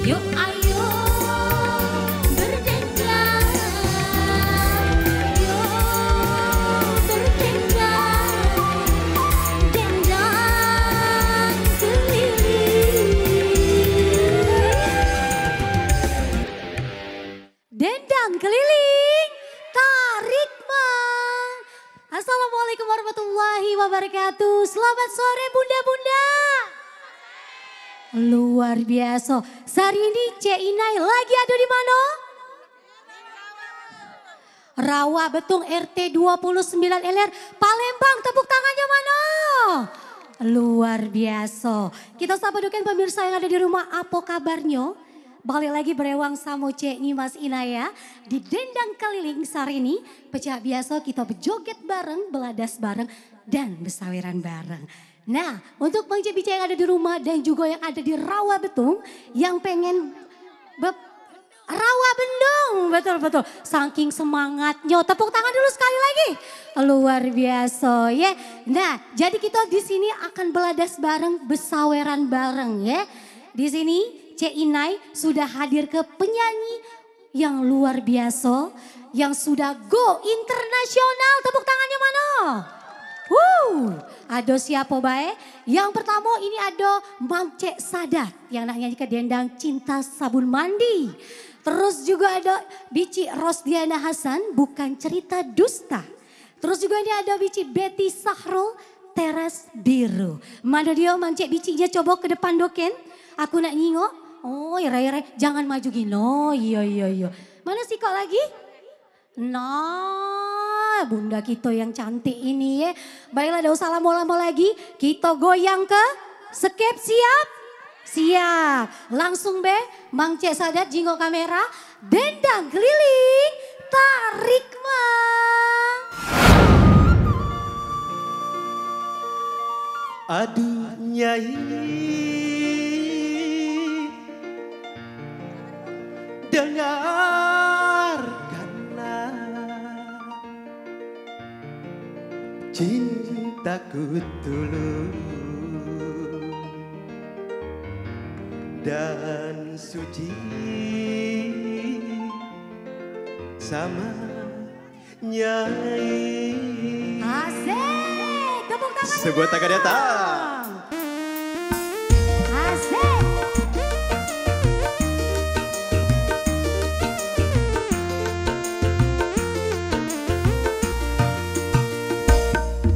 Yuk ayo berdendang, yuk berdendang, dendang keliling. Dendang keliling, tarik mang. Assalamualaikum warahmatullahi wabarakatuh. Selamat sore bunda-bunda. Luar biasa. Hari ini Cek Inai lagi ada di mana? Rawa Betung RT 29 LR Palembang. Tepuk tangannya mana? Luar biasa. Kita sapa dukan pemirsa yang ada di rumah. Apa kabarnya? Balik lagi berewang sama Cek Mas Inaya di Dendang Keliling hari ini. Pecah biasa kita berjoget bareng, beladas bareng dan bersaweran bareng. Nah, untuk Bang Cebica yang ada di rumah dan juga yang ada di Rawa Betung yang pengen Rawa Bendung, betul-betul. Saking semangatnya, tepuk tangan dulu sekali lagi. Luar biasa ya. Nah, jadi kita di sini akan beladas bareng, bersaweran bareng ya. Di sini Cek Inai sudah hadir ke penyanyi yang luar biasa, yang sudah go internasional. Tepuk tangannya mana? Ada siapa baik? Yang pertama ini ada Mang Cek Sadat yang nak nyanyi ke Dendang Cinta Sabun Mandi. Terus juga ada Bici Rosdiana Hasan, Bukan Cerita Dusta. Terus juga ini ada Bici Betty Sahrul, Teras Biru. Mana dia Mang Cek Bicinya, coba ke depan doken. Aku nak nyingok. Oh ya jangan maju gini. Oh iya. Mana sih kok lagi? Nah, bunda kita yang cantik ini ya. Baiklah, tidak usah lama-lama lagi. Kita goyang ke skep, siap? Siap. Langsung be, Mang Cek Sadat jinggo kamera. Dendang keliling, tarik mang. Aduh nyai, dengarkanlah cintaku tulus dan suci sama nyai. Asik, tepuk tangan. Sebuah tangan datang. Asik.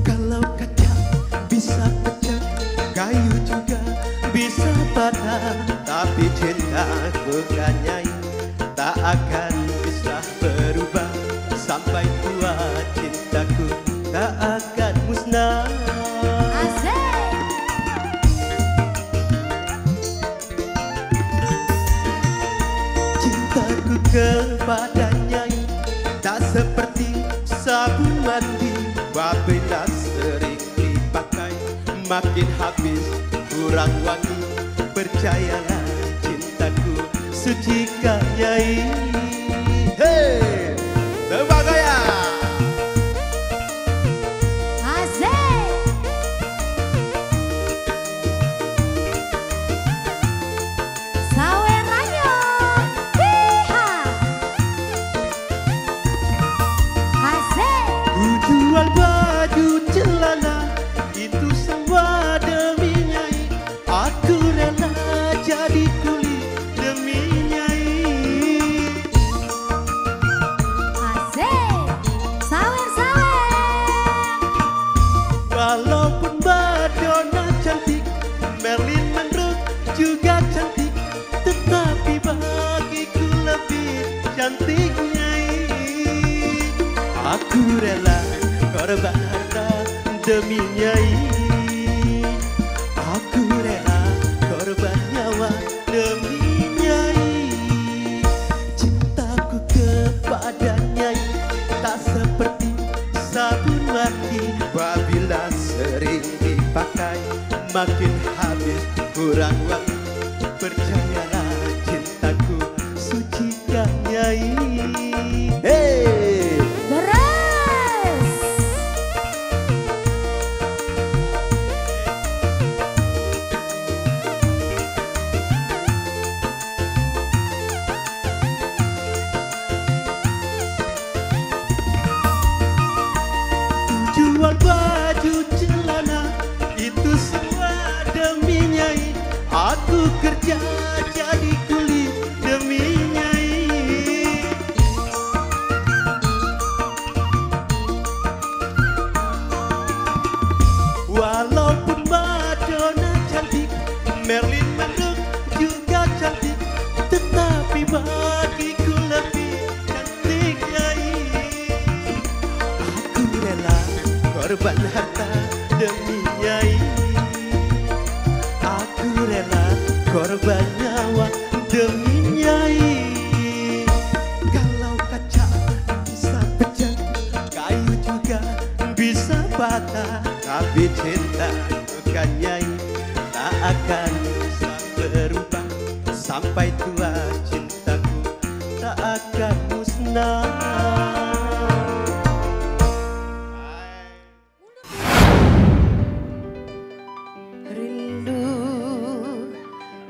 Kalau kaca bisa pecah, kayu juga bisa patah, tapi cinta bukan nyai, tak akan bisa berubah sampai tua. Cintaku tak akan musnah. Asik. Cintaku kepada nyai tak seperti sabun mandi, apabila sering dipakai makin habis kurang wangi. Percayalah cintaku suci kah nyai. Hei, tebak goyang. Asik. Sawerannya. Hiha. Asik. Ku jual baju celana, itu semua demi nyai. Aku rela jadi kuli demi nyai. Asik. Sawer-sawer. Walaupun Madonna cantik, Marilyn Monroe juga cantik, tetapi bagiku lebih cantik nyai. Aku rela korban harta demi nyai. Aku rela korban nyawa demi nyai. Cintaku kepada nyai tak seperti sabun mandi, apabila sering dipakai makin habis kurang wangi. Percayalah cintaku suci kah nyai. Hey! Beres. kerja jadi kuli demi nyai. Walaupun Madonna cantik, Marilyn Monroe juga cantik, tetapi bagiku lebih cantik nyai. Aku rela korban harta demi nyai. Aku rela korban nyawa demi nyai. Kalau kaca bisa pecah, kayu juga bisa patah, tapi cinta bukan nyai tak akan bisa berubah. Sampai tua cintaku tak akan musnah. Rindu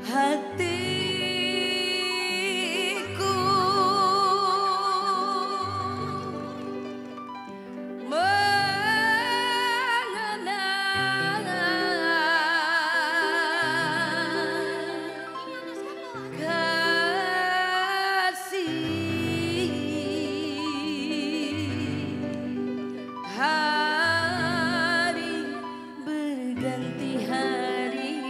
hatiku mengenang kasih. Hari berganti hari,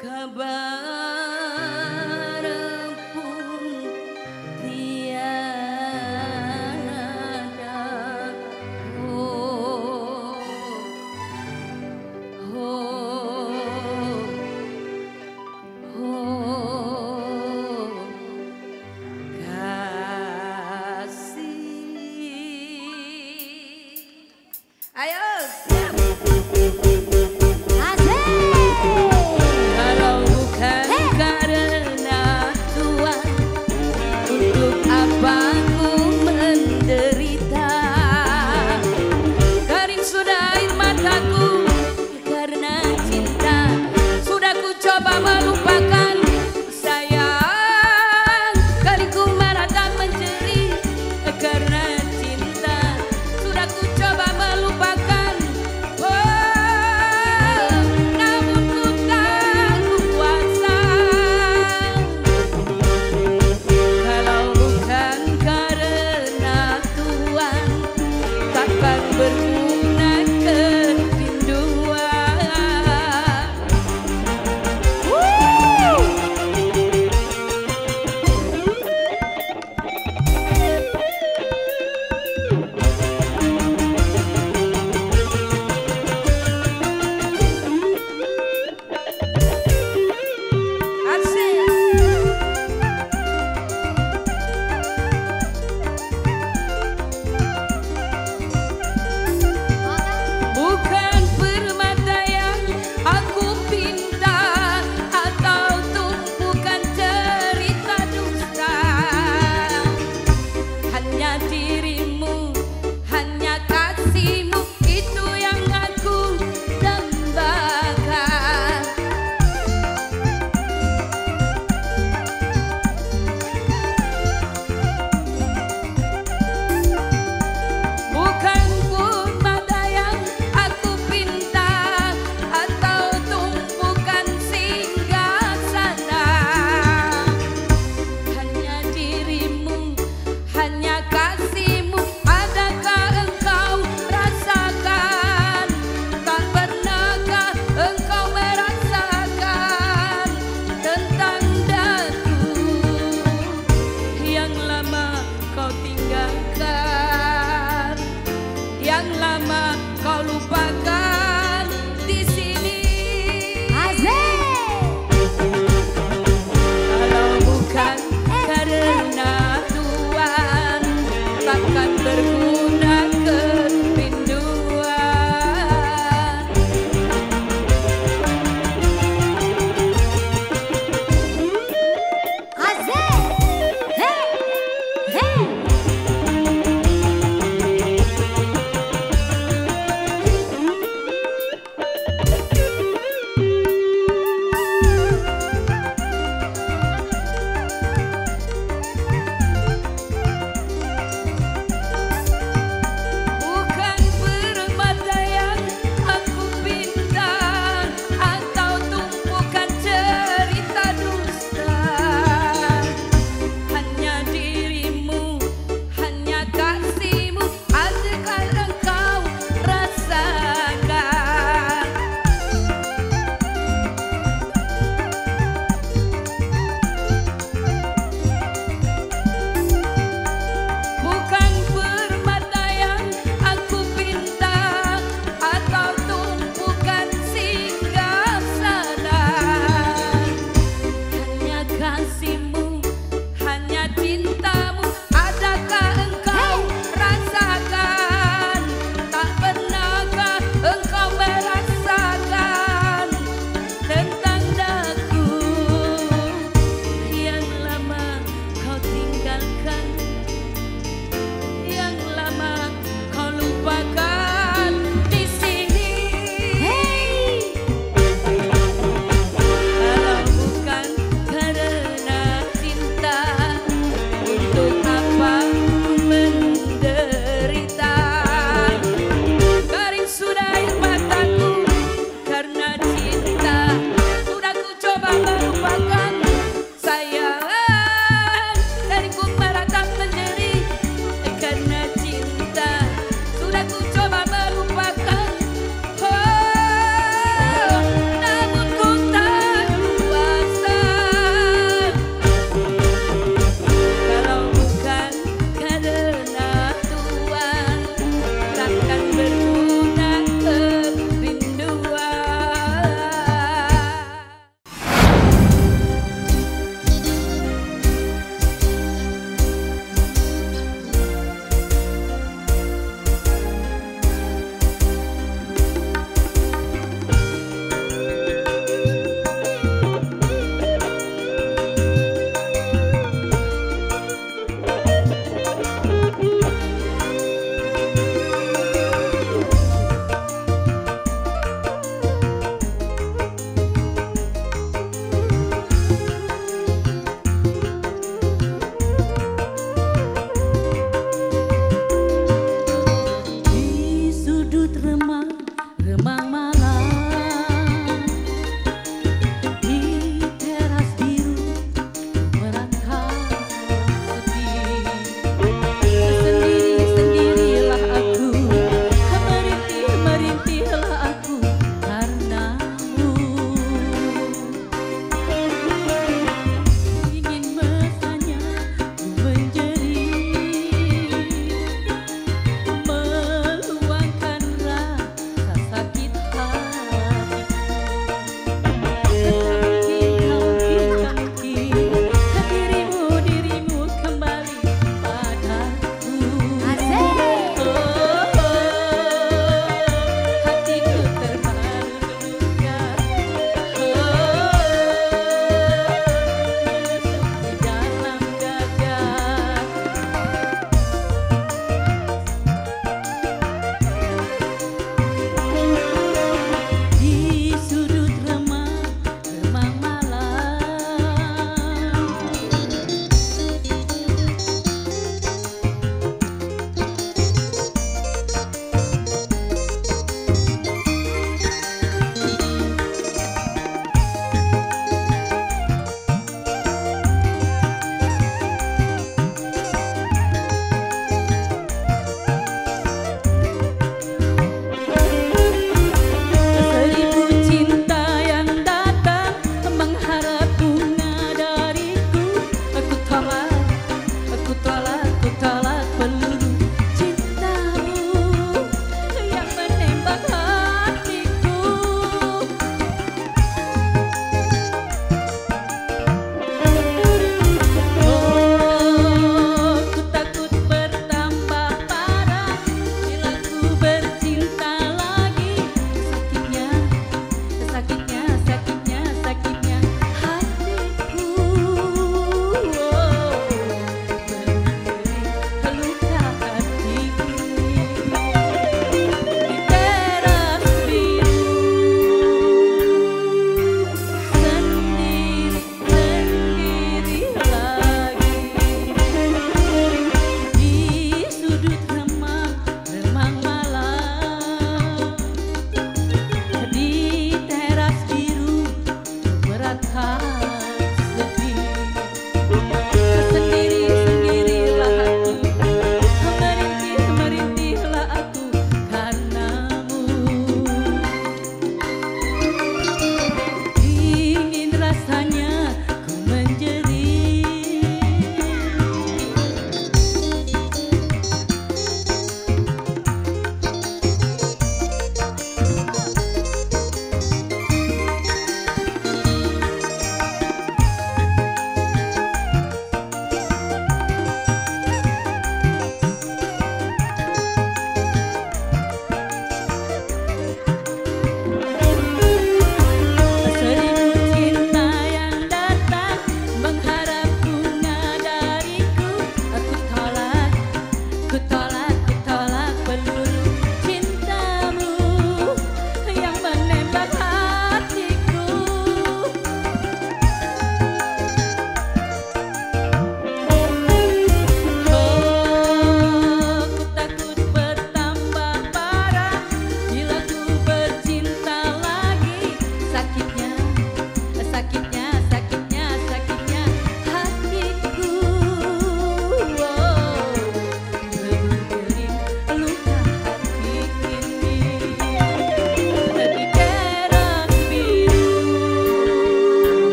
kabar pun tiada. Oh, oh, oh, kasih. Ayo, siap. Asik. Kalau bukan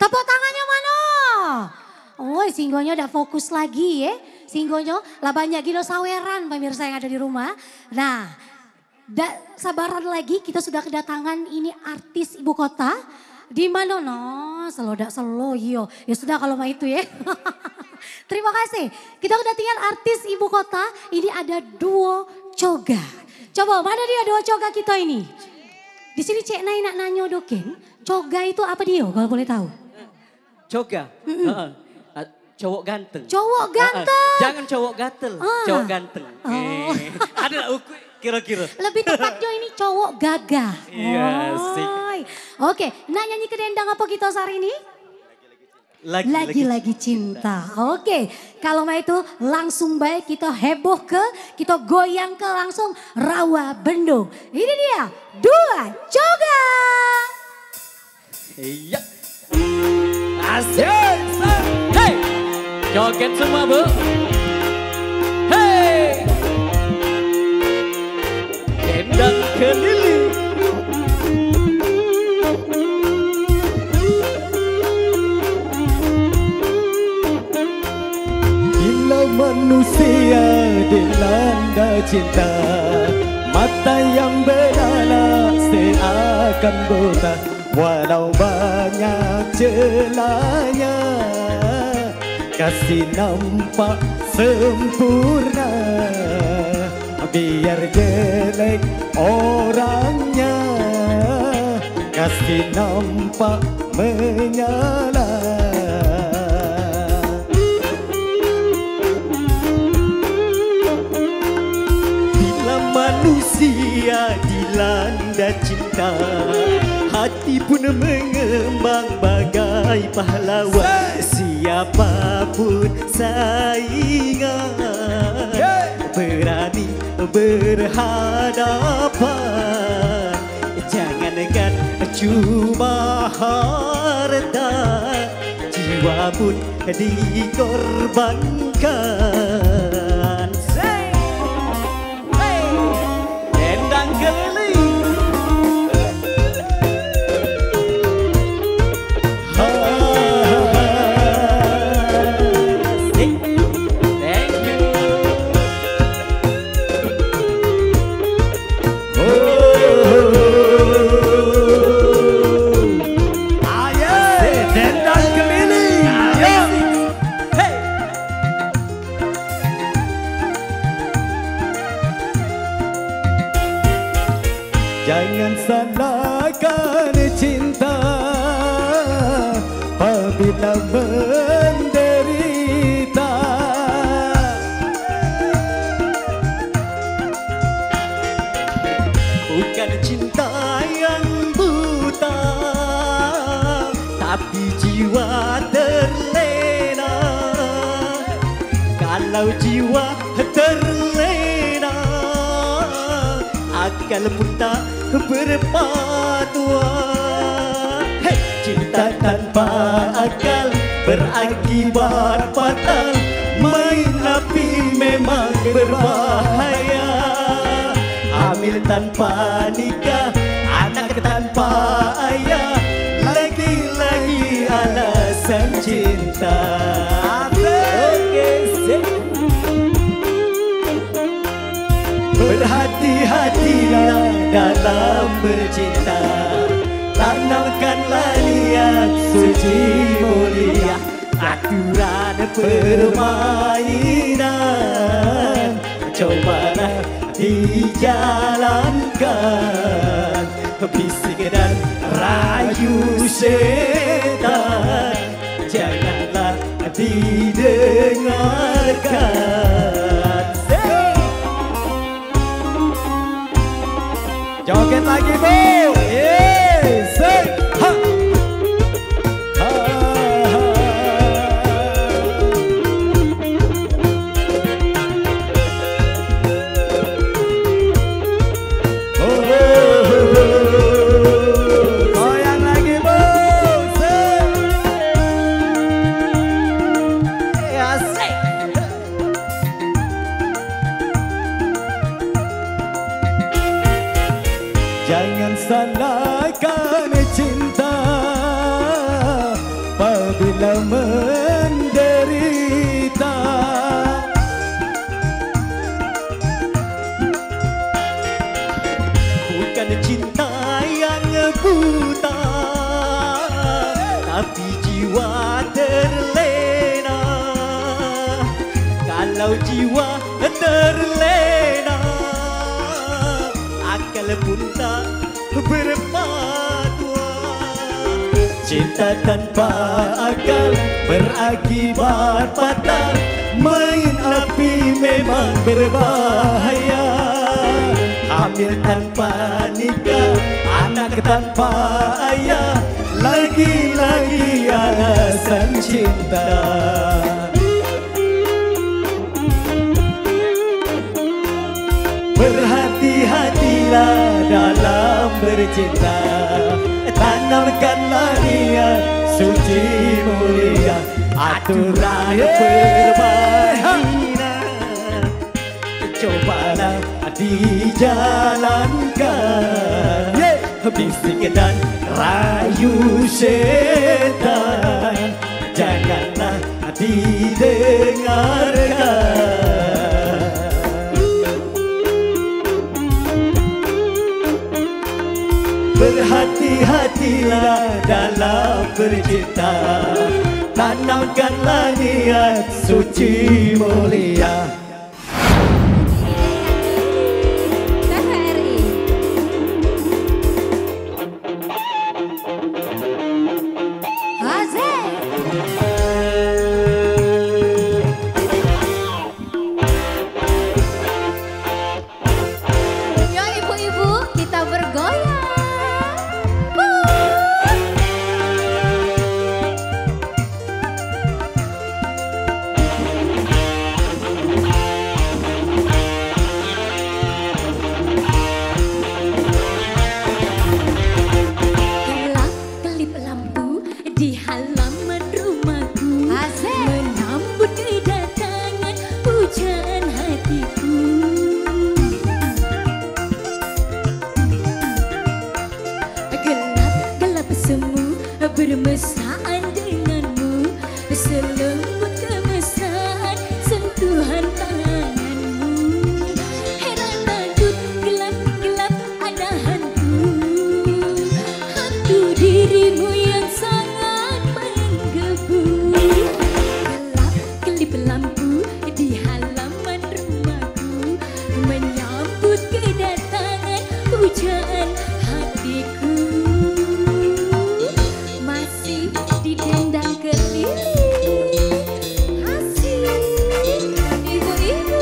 Tepuk tangannya mana? Oh, Singgonya udah fokus lagi ya. Singgonya lah banyak gino saweran pemirsa yang ada di rumah. Nah, sabaran lagi kita sudah kedatangan ini artis ibu kota. Di mana no? Selo yo. Ya sudah kalau mah itu ya. Terima kasih. Kita kedatangan artis ibu kota. Ini ada duo Coga. Coba mana dia duo Coga kita ini? Di sini Cek Nai nak nanya doken. Coga itu apa dia kalau boleh tahu? Coga. Cowok ganteng. Cowok ganteng. Jangan cowok gatel, cowok ganteng. Ada kira-kira. Lebih tepatnya ini cowok gagah. Iya sih. Oke, nak nyanyi ke dendang apa kita hari ini? Lagi-lagi cinta. Oke, kalau mau itu langsung baik kita heboh kita goyang ke langsung Rawa Bendung. Ini dia, dua Coga. Iya. Asik. Hey, joget semua bu. Hey, dendang keliling. Bila manusia dilanda cinta, mata yang beranak seakan buta. Walau banyak celahnya, kasih nampak sempurna. Biar jelek orangnya, kasih nampak menyala. Bila manusia dilanda cinta, hati pun mengembang bagai pahlawan. Siapapun saingan, berani berhadapan. Jangankan cuma harta, jiwa pun dikorbankan. Dendang keliling. Jangan salahkan cinta apabila menderita. Bukan cinta yang buta, tapi jiwa terlena. Kalau jiwa terlena, akal pun tak berpatua. Hey! Cinta tanpa akal berakibat fatal. Main api memang berbahaya. Hamil tanpa nikah, anak tanpa ayah. Lagi-lagi alasan cinta. Berhati-hatilah dalam bercinta. Tanamkanlah niat suci mulia. Aturan permainan cobalah dijalankan. Bisik dan rayu setan janganlah didengarkan. Joget lagi bu. Yes. Ha. Ha. Goyang lagi bu. Asik. Jangan bila menderita. Bukan cinta yang buta, tapi jiwa terlena. Kalau jiwa terlena, akal pun tak berpatua. Cinta tanpa akal berakibat fatal. Main api memang berbahaya. Hamil tanpa nikah, anak tanpa ayah, lagi-lagi alasan cinta. Berhati-hatilah dalam bercinta. Tanamkanlah niat suci mulia. Aturan permainan cobalah dijalankan. Bisik dan rayu setan janganlah didengarkan. Berhati-hatilah dalam bercinta. Tanamkanlah niat suci mulia. TVRI. Asik. Yo ibu-ibu, kita bergoyang. Kelap-kelip lampu di halaman rumahku. Asik. Menyambut kedatangan pujaan hatiku. Gelap-gelap semu bermesraan denganmu. Selembut kemesraan sentuhan tanganmu. Heran takut gelap-gelap ada hantu. Hantu dirimu yang sangat menggebu. Gelap-kelip lampu di halaman rumahku. Menyambut kedatangan pujaan hatiku. Masih didendang keliling. Asik ibu-ibu.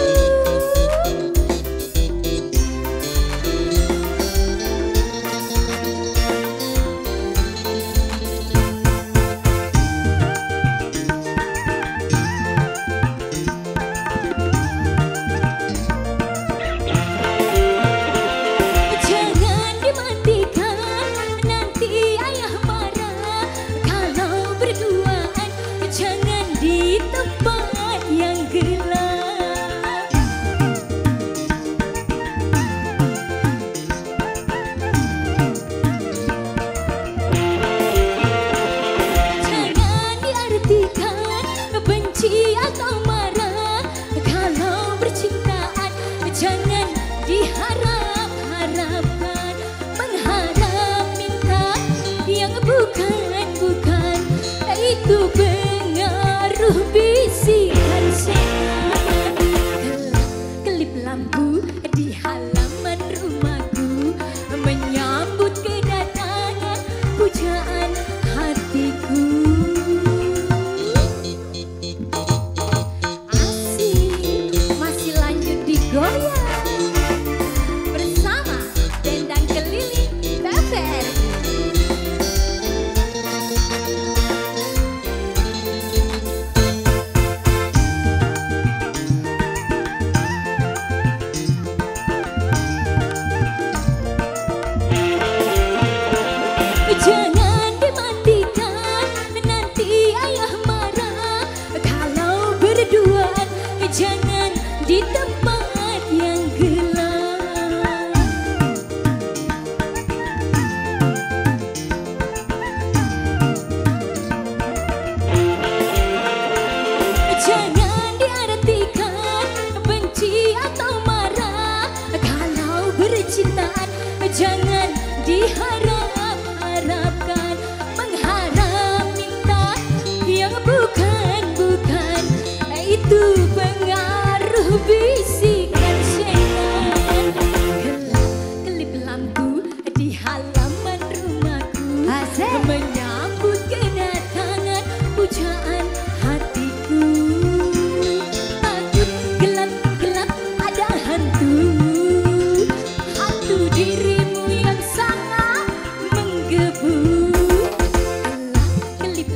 Jangan dimatikan, nanti ayah marah. Kalau berduaan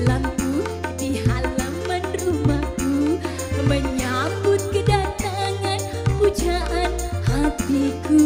lampu di halaman rumahku menyambut kedatangan pujaan hatiku.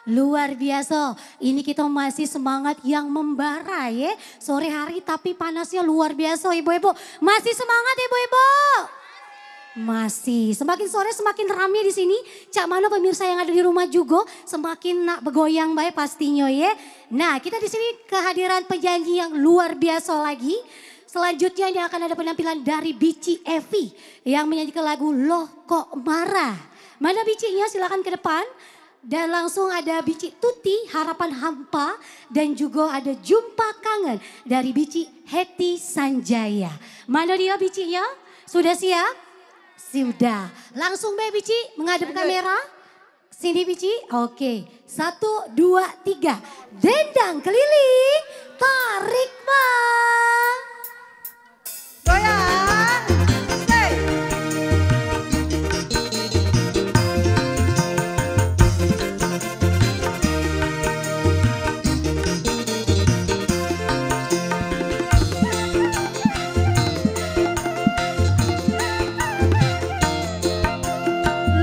Luar biasa, ini kita masih semangat yang membara ya. Sore hari tapi panasnya luar biasa ibu-ibu. Masih semangat ibu-ibu? Masih, semakin sore semakin ramai di sini. Cak mana pemirsa yang ada di rumah juga semakin nak bergoyang baik pastinya ya. Nah kita di sini kehadiran penyanyi yang luar biasa lagi. Selanjutnya ini akan ada penampilan dari Bici Evi yang menyanyikan lagu Loh Kok Marah. Mana bicinya silakan ke depan. Dan langsung ada Bici Tuti, Harapan Hampa. Dan juga ada Jumpa Kangen dari Bici Heti Sanjaya. Mana dia bicinya? Sudah siap? Sudah. Langsung Bici menghadap kamera. Sini Biji, oke. 1, 2, 3. Dendang keliling, tarik bang. Goyang. Stay.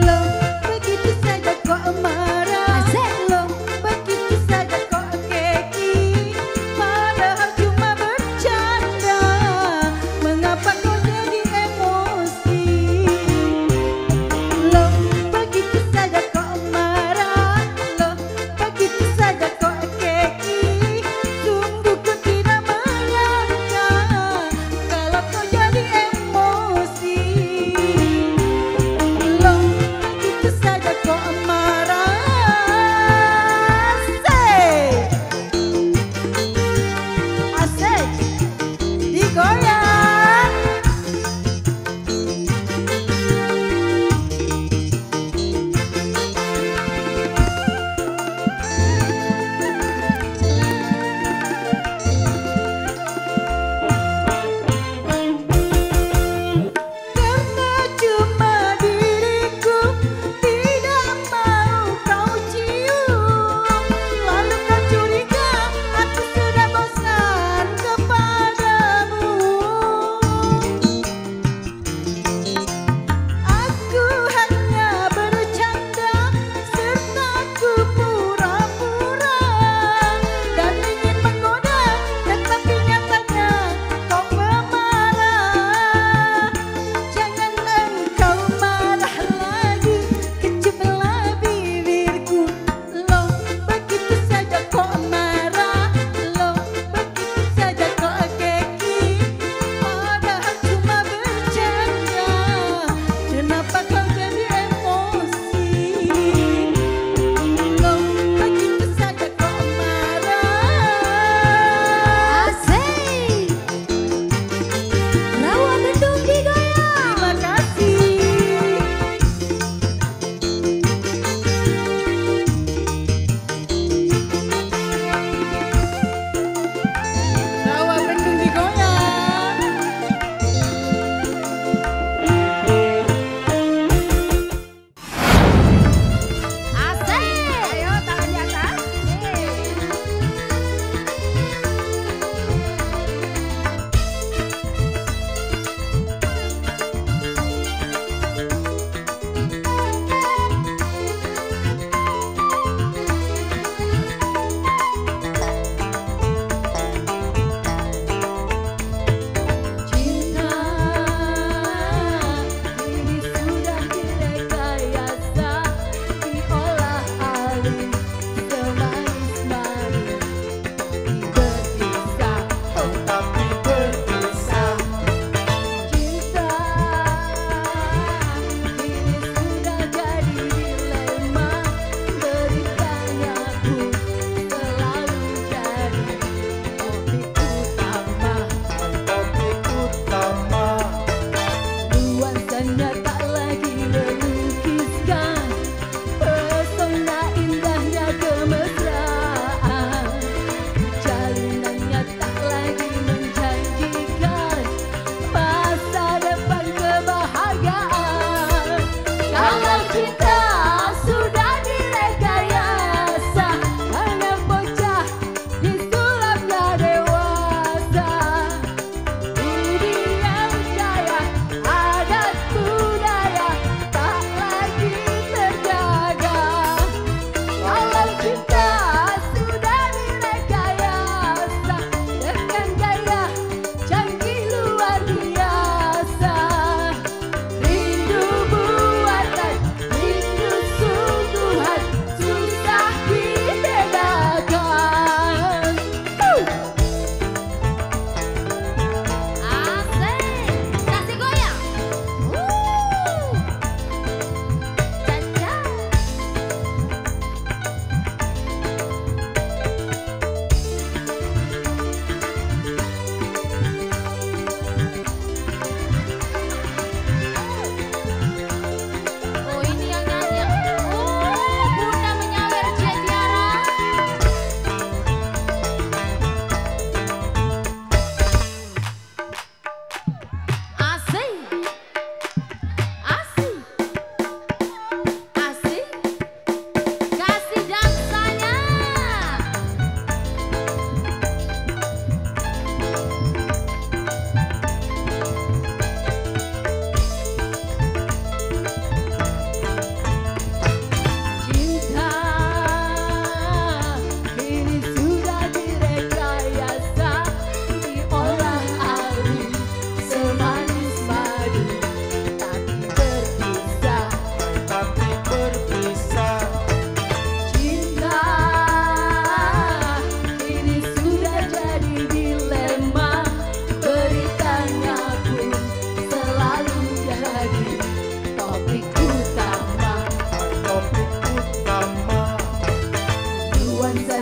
Loh, begitu saja kok marah. Asik. Loh, begitu saja kok keki. Padahal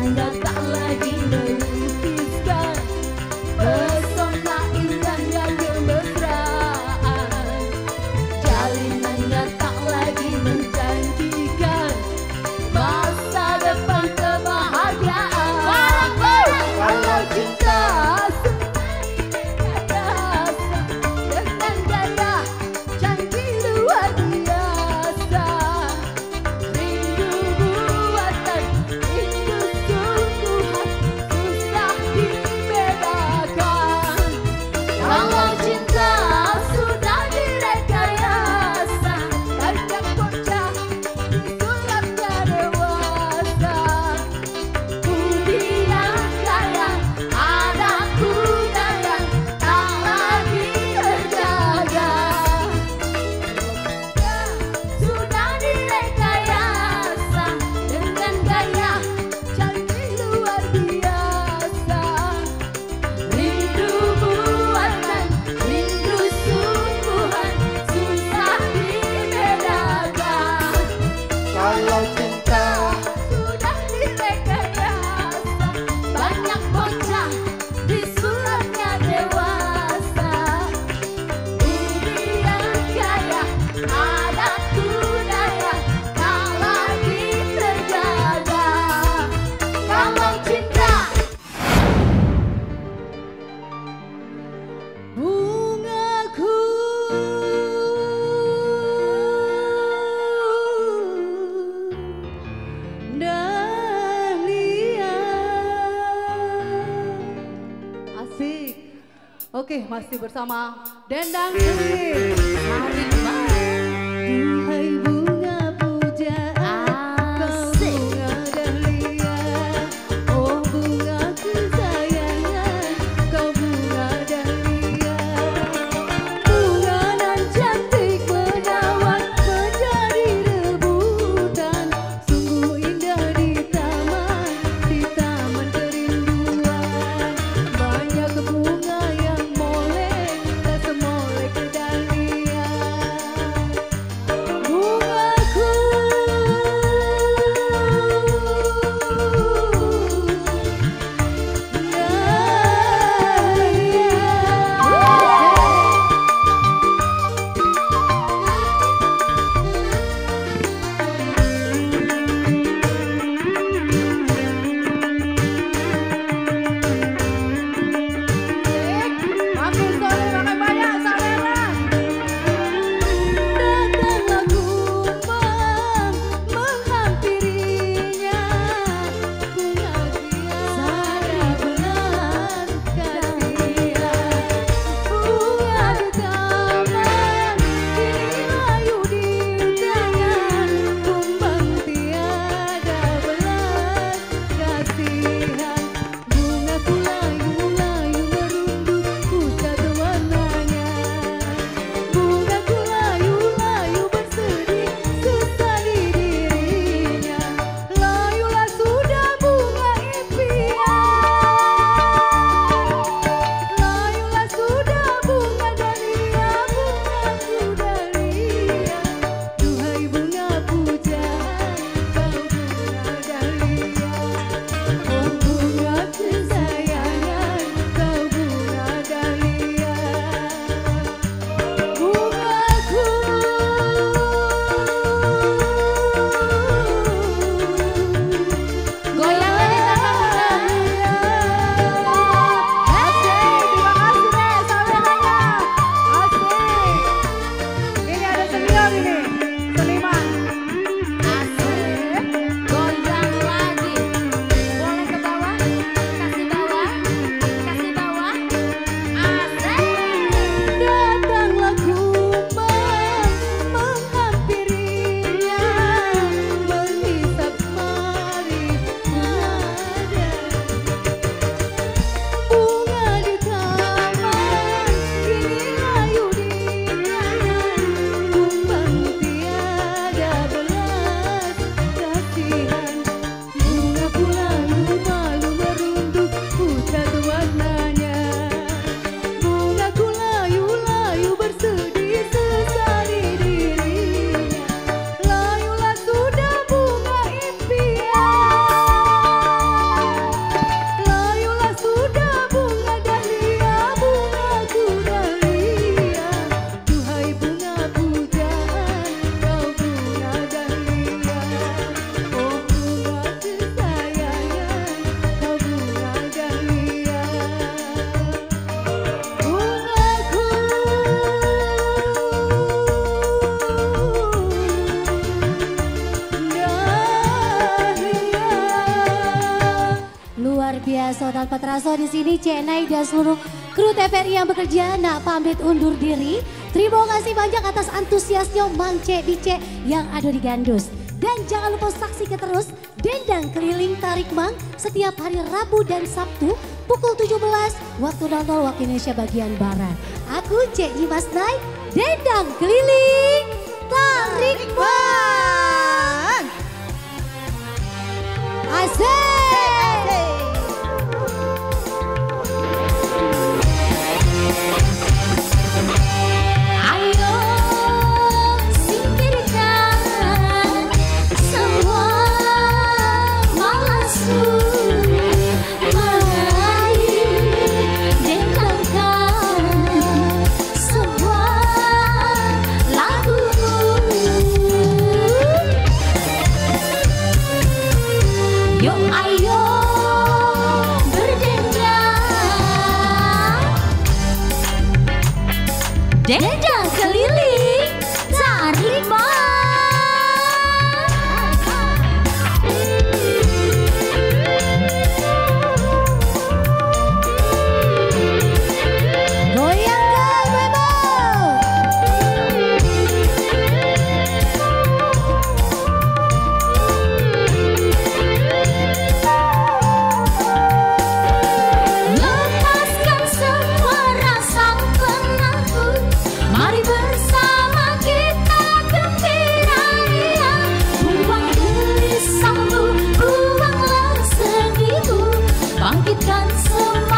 Rasanya tak lagi melukiskan pesona indahnya kemesraan. Jalinannya tak lagi menjanjikan masa depan kebahagiaan. Kalau cinta dengan gaya janji luar biasa, rindu buatan, rindu sungguhan, susah dibedakan. Kalau cinta sudah direkayasa, banyak bocah disulapnya dewasa. Budi yang kaya, adabku dayang, tak lagi terjaga. Sudah direkayasa dengan gaya canggih luar biasa. Rindu buatan, rindu sungguhan, susah dibedakan. Kalau cinta sudah direkayasa, banyak bocah disulapnya dewasa. Budi yang kaya, adabku dayang, tak lagi terjaga. Kalau cinta bungaku dahlia. Asik. Oke, masih bersama Dendang Sri. Tarik Duhai bunga pujaan, kau bunga dahlia. Oh bunga kesayangan, kau bunga dahlia. Bunga nan cantik menawan menjadi rebutan. Sungguh indah di taman kerinduan. Banyak bunga yang molek, tak semolek dahlia. Luar biasa, tanpa terasa di sini Cenai dan seluruh kru TVRI yang bekerja nak pamit undur diri. Terima kasih banyak atas antusiasnya Mang C Dice yang ada di Gandus. Dan jangan lupa saksikan terus Dendang Keliling Tarik Mang setiap hari Rabu dan Sabtu pukul 17 waktu 00 waktu Indonesia bagian Barat. Aku Cek Jimasnai, Dendang Keliling Tarik Mang. Asik. Ayo singkirkan semua malsu, mari dendangkan semua lagu. Yuk ayo berdendang, dendang keliling tarik Goyangkan Bebo. lepaskan semua rasa penakut, mari bersama kita gembira ria. Buang gelisahmu, buanglah sedihmu, bangkitkan semua